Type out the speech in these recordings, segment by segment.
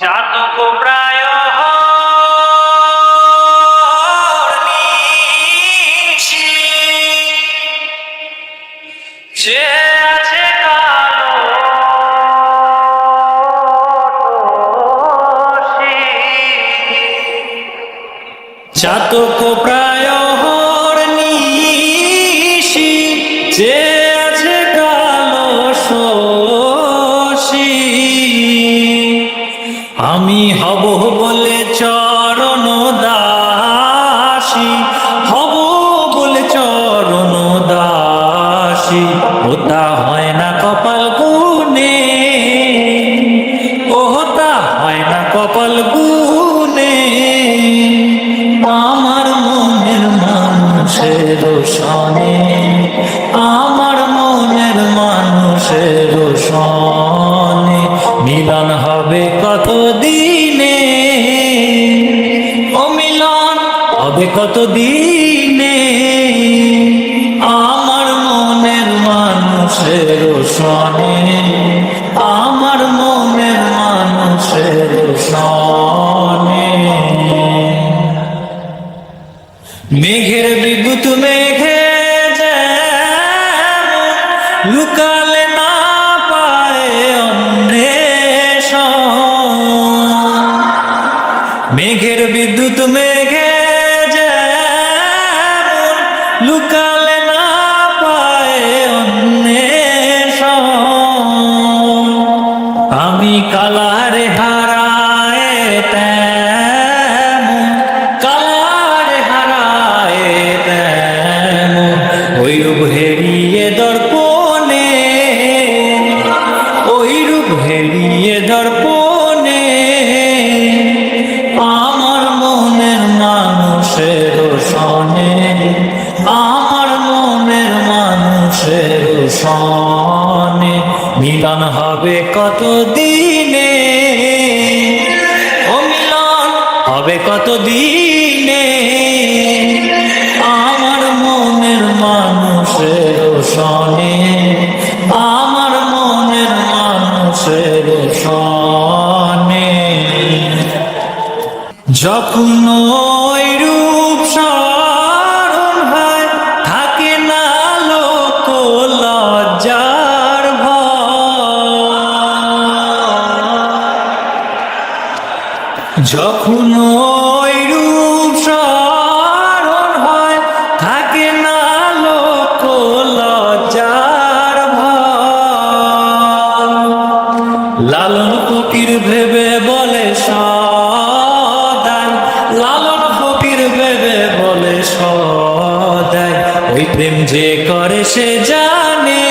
চাতক প্রায় নিশি, যে আছে কালো চাতক প্রায় নিশি, যে আছে কালো শশী। আমি হব বলে চরণ দাসী, হব বলে চরণ দাসী। ওটা হয় না কপাল গুনে, ওটা হয় না কপাল গুনে। আমার মনের মানুষের সনে, আমার মনের মানুষের সনে মিলন হবে কত দিনে, ও মিলন হবে কত দিনে। আমার মনের মানুষের সনে, আমার মনের মানুষের সনে। মেঘের বিদ্যুৎ মেঘে লুকালে না পায় অন্বেষণ। মেঘের বিদ্যুৎ মেঘে লুকালে না পায় অন্বেষণ। আমি কালারে হারায় তেমন, কালারে হারায় তেমন। ওই রূপ হেরিয়ে দর্পণে, ওই রূপ হেরিয়ে দর্পণে। আমার মনের মানুষের সনে, আমার মনের মানুষের সনে মিলন হবে কত দিনে, ও মিলন হবে কত দিনে। আমার মনের মানুষের সনে, আমার মনের মানুষের সনে। যখন ওই রূপ স্মরণ হয়, থাকে না লোক লজ্জার ভয়। যখন ওই রূপ স্মরণ হয়, থাকে না লোক লজ্জার ভয়। লালন ফকির ভেবে বলে সদাই, লালন ফকির ভেবে বলে সদাই। ওই প্রেম যে করে সে জানে,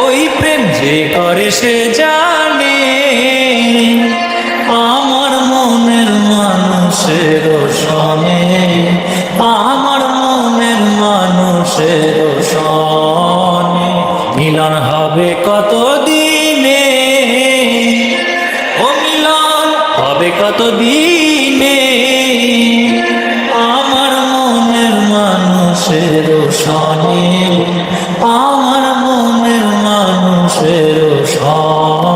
ওই প্রেম যে করে সে জানে। আমার মনের মানুষের সনে, আমার মনের মানুষের সনে মিলন হবে কত দিনে, ও মিলন হবে কত দিনে। আমার মনের মানুষের সনে, আমার মনের মানুষের সনে।